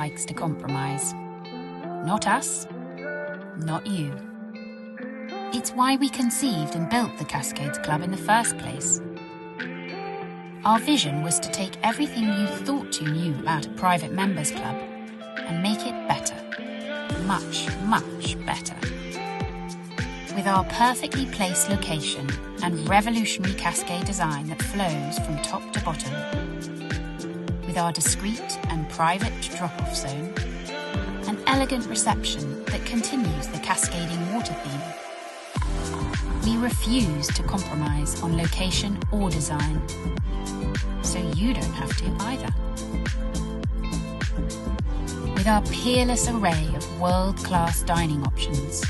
likes to compromise. Not us, not you. It's why we conceived and built the Cascades Club in the first place. Our vision was to take everything you thought you knew about a private members club and make it better. Much, much better. With our perfectly placed location and revolutionary cascade design that flows from top to bottom. With our discreet and private drop-off zone. An elegant reception that continues the cascading water theme. We refuse to compromise on location or design. So you don't have to either. With our peerless array of world-class dining options